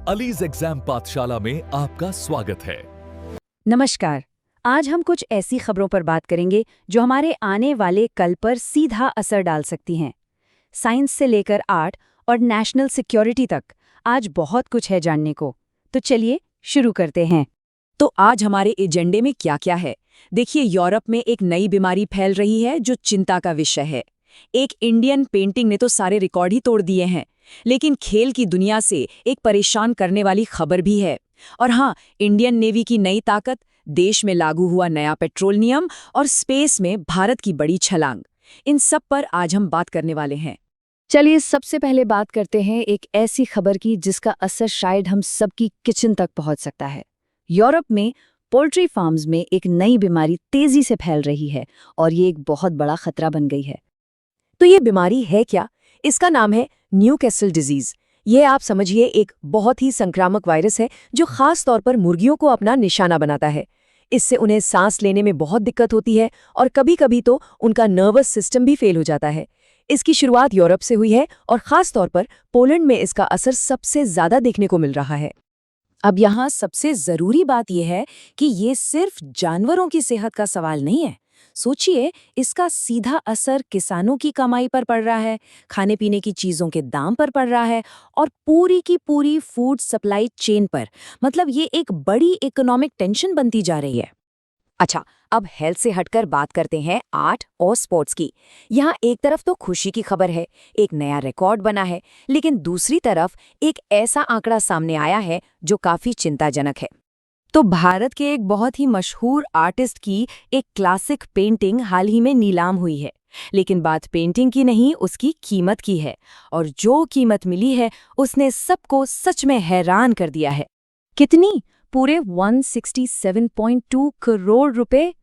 Allies exam पाठशाला में आपका स्वागत है। नमस्कार। आज हम कुछ ऐसी खबरों पर बात करेंगे जो हमारे आने वाले कल पर सीधा असर डाल सकती हैं। साइंस से लेकर आर्ट और नेशनल सिक्योरिटी तक आज बहुत कुछ है जानने को। तो चलिए शुरू करते हैं। तो आज हमारे एजेंडे में क्या क्या है? देखिए, यूरोप में एक नई बीमारी फैल रही है जो चिंता का विषय है। एक इंडियन पेंटिंग ने तो सारे रिकॉर्ड ही तोड़ दिए हैं। लेकिन खेल की दुनिया से एक परेशान करने वाली खबर भी है। और हाँ, इंडियन नेवी की नई ताकत, देश में लागू हुआ नया पेट्रोल नियम और स्पेस में भारत की बड़ी छलांग, इन सब पर आज हम बात करने वाले हैं। चलिए सबसे पहले बात करते हैं एक ऐसी खबर की जिसका असर शायद हम सबकी किचन तक पहुंच सकता है। यूरोप में पोल्ट्री फार्म्स में एक नई बीमारी तेजी से फैल रही है और ये एक बहुत बड़ा खतरा बन गई है। तो ये बीमारी है क्या? इसका नाम है न्यूकैसल डिजीज। ये आप समझिए एक बहुत ही संक्रामक वायरस है जो खास तौर पर मुर्गियों को अपना निशाना बनाता है। इससे उन्हें सांस लेने में बहुत दिक्कत होती है और कभी-कभी तो उनका नर्वस सिस्टम भी फेल हो जाता है। इसकी शुरुआत यूरोप से हुई है और खास तौर पर पोलैंड में इसका असर सबसे ज्यादा देखने को मिल रहा है। अब यहाँ सबसे जरूरी बात यह है कि ये सिर्फ जानवरों की सेहत का सवाल नहीं है। सोचिए, इसका सीधा असर किसानों की कमाई पर पड़ रहा है, खाने पीने की चीजों के दाम पर पड़ रहा है और पूरी की पूरी फूड सप्लाई चेन पर। मतलब ये एक बड़ी इकोनॉमिक टेंशन बनती जा रही है। अच्छा, अब हेल्थ से हटकर बात करते हैं आर्ट और स्पोर्ट्स की। यहाँ एक तरफ तो खुशी की खबर है, एक नया रिकॉर्ड बना है, लेकिन दूसरी तरफ एक ऐसा आंकड़ा सामने आया है जो काफी चिंताजनक है। तो भारत के एक बहुत ही मशहूर आर्टिस्ट की एक क्लासिक पेंटिंग हाल ही में नीलाम हुई है। लेकिन बात पेंटिंग की नहीं, उसकी कीमत की है। और जो कीमत मिली है उसने सबको सच में हैरान कर दिया है। कितनी? पूरे 167.2 करोड़ रुपए।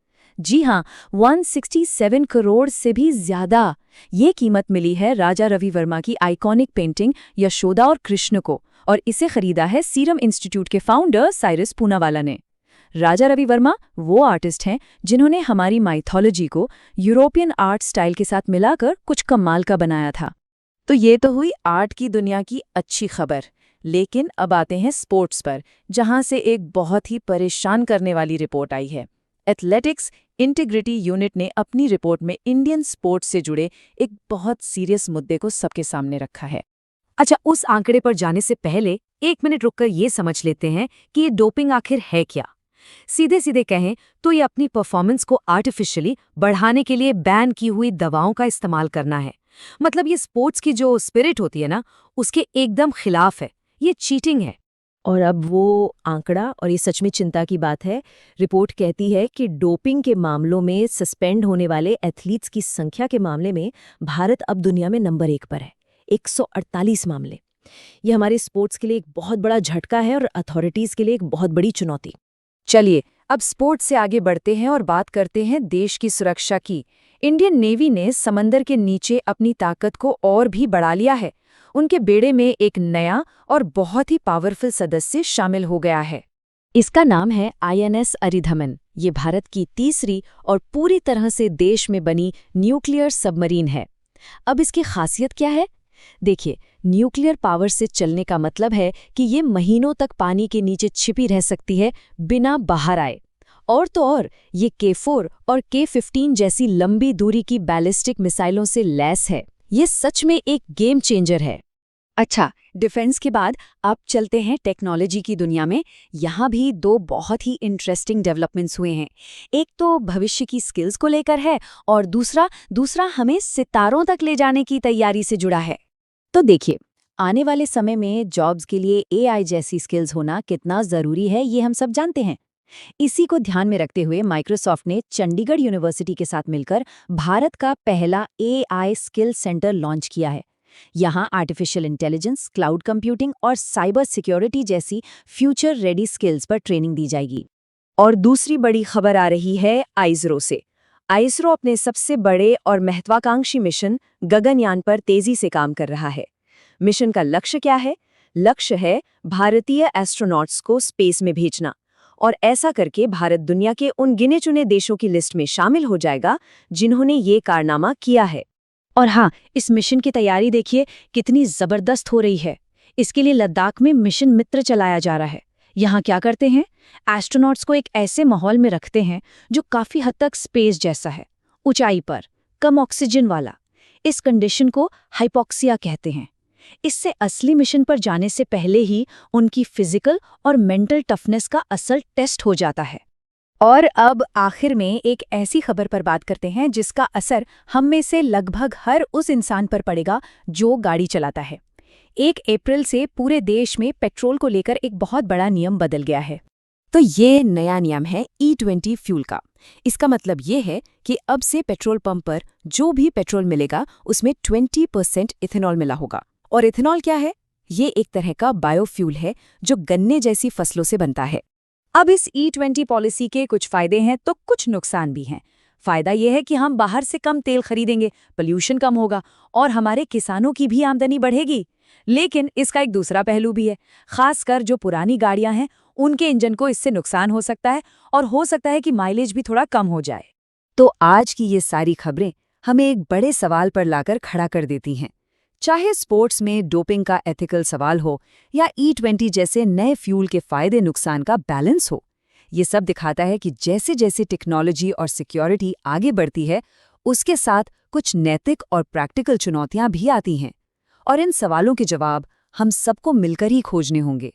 जी हाँ, 167 करोड़ से भी ज्यादा। ये कीमत मिली है राजा रवि वर्मा की आइकॉनिक पेंटिंग यशोदा और कृष्ण को, और इसे खरीदा है सीरम इंस्टीट्यूट के फाउंडर साइरस पूनावाला ने। राजा रवि वर्मा वो आर्टिस्ट हैं जिन्होंने हमारी माइथोलॉजी को यूरोपियन आर्ट स्टाइल के साथ मिलाकर कुछ कमाल का बनाया था। तो ये तो हुई आर्ट की दुनिया की अच्छी खबर। लेकिन अब आते हैं स्पोर्ट्स पर, जहां से एक बहुत ही परेशान करने वाली रिपोर्ट आई है। एथलेटिक्स इंटीग्रिटी यूनिट ने अपनी रिपोर्ट में इंडियन स्पोर्ट्स से जुड़े एक बहुत सीरियस मुद्दे को सबके सामने रखा है। अच्छा, उस आंकड़े पर जाने से पहले एक मिनट रुककर ये समझ लेते हैं कि ये डोपिंग आखिर है क्या। सीधे सीधे कहें तो ये अपनी परफॉर्मेंस को आर्टिफिशियली बढ़ाने के लिए बैन की हुई दवाओं का इस्तेमाल करना है। मतलब ये स्पोर्ट्स की जो स्पिरिट होती है ना, उसके एकदम खिलाफ है। ये चीटिंग है। और अब वो आंकड़ा, और ये सच में चिंता की बात है। रिपोर्ट कहती है कि डोपिंग के मामलों में सस्पेंड होने वाले एथलीट्स की संख्या के मामले में भारत अब दुनिया में नंबर 1 पर है, 148 मामले। ये हमारे स्पोर्ट्स के लिए एक बहुत बड़ा झटका है और अथॉरिटीज के लिए एक बहुत बड़ी चुनौती। चलिए अब स्पोर्ट्स से आगे बढ़ते हैं और बात करते हैं देश की सुरक्षा की। इंडियन नेवी ने समंदर के नीचे अपनी ताकत को और भी बढ़ा लिया है। उनके बेड़े में एक नया और बहुत ही पावरफुल सदस्य शामिल हो गया है। इसका नाम है INS अरिधमन। ये भारत की तीसरी और पूरी तरह से देश में बनी न्यूक्लियर सबमरीन है। अब इसकी खासियत क्या है? देखिए, न्यूक्लियर पावर से चलने का मतलब है कि ये महीनों तक पानी के नीचे छिपी रह सकती है बिना बाहर आए। और तो और ये K4 और K15 जैसी लंबी दूरी की बैलिस्टिक मिसाइलों से लैस है। ये सच में एक गेम चेंजर है। अच्छा, डिफेंस के बाद अब चलते हैं टेक्नोलॉजी की दुनिया में। यहाँ भी 2 बहुत ही इंटरेस्टिंग डेवलपमेंट्स हुए हैं। एक तो भविष्य की स्किल्स को लेकर है और दूसरा हमें सितारों तक ले जाने की तैयारी से जुड़ा है। तो देखिए, आने वाले समय में जॉब्स के लिए AI जैसी स्किल्स होना कितना ज़रूरी है, ये हम सब जानते हैं। इसी को ध्यान में रखते हुए माइक्रोसॉफ्ट ने चंडीगढ़ यूनिवर्सिटी के साथ मिलकर भारत का पहला AI स्किल सेंटर लॉन्च किया है। यहाँ आर्टिफिशियल इंटेलिजेंस, क्लाउड कंप्यूटिंग और साइबर सिक्योरिटी जैसी फ्यूचर रेडी स्किल्स पर ट्रेनिंग दी जाएगी। और दूसरी बड़ी खबर आ रही है आइसरो से। आइसरो अपने सबसे बड़े और महत्वाकांक्षी मिशन गगनयान पर तेजी से काम कर रहा है। मिशन का लक्ष्य क्या है? लक्ष्य है भारतीय एस्ट्रोनॉट्स को स्पेस में भेजना, और ऐसा करके भारत दुनिया के उन गिने चुने देशों की लिस्ट में शामिल हो जाएगा जिन्होंने ये कारनामा किया है। और हाँ, इस मिशन की तैयारी देखिए कितनी जबरदस्त हो रही है। इसके लिए लद्दाख में मिशन मित्र चलाया जा रहा है। यहाँ क्या करते हैं, एस्ट्रोनॉट्स को एक ऐसे माहौल में रखते हैं जो काफी हद तक स्पेस जैसा है, ऊंचाई पर, कम ऑक्सीजन वाला। इस कंडीशन को हाइपोक्सिया कहते हैं। इससे असली मिशन पर जाने से पहले ही उनकी फिजिकल और मेंटल टफनेस का असल टेस्ट हो जाता है। और अब आखिर में एक ऐसी खबर पर बात करते हैं जिसका असर हम में से लगभग हर उस इंसान पर पड़ेगा जो गाड़ी चलाता है। 1 अप्रैल से पूरे देश में पेट्रोल को लेकर एक बहुत बड़ा नियम बदल गया है। तो ये नया नियम है E20 फ्यूल का। इसका मतलब ये है कि अब से पेट्रोल पंप पर जो भी पेट्रोल मिलेगा उसमें 20% इथेनॉल मिला होगा। और इथेनॉल क्या है? ये एक तरह का बायोफ्यूल है जो गन्ने जैसी फसलों से बनता है। अब इस E20 पॉलिसी के कुछ फायदे हैं तो कुछ नुकसान भी हैं। फायदा यह है कि हम बाहर से कम तेल खरीदेंगे, पोल्यूशन कम होगा और हमारे किसानों की भी आमदनी बढ़ेगी। लेकिन इसका एक दूसरा पहलू भी है, खासकर जो पुरानी गाड़ियां हैं उनके इंजन को इससे नुकसान हो सकता है और हो सकता है कि माइलेज भी थोड़ा कम हो जाए। तो आज की ये सारी खबरें हमें एक बड़े सवाल पर लाकर खड़ा कर देती हैं। चाहे स्पोर्ट्स में डोपिंग का एथिकल सवाल हो या E20 जैसे नए फ्यूल के फायदे नुकसान का बैलेंस हो, ये सब दिखाता है कि जैसे जैसे टेक्नोलॉजी और सिक्योरिटी आगे बढ़ती है, उसके साथ कुछ नैतिक और प्रैक्टिकल चुनौतियां भी आती हैं। और इन सवालों के जवाब हम सबको मिलकर ही खोजने होंगे।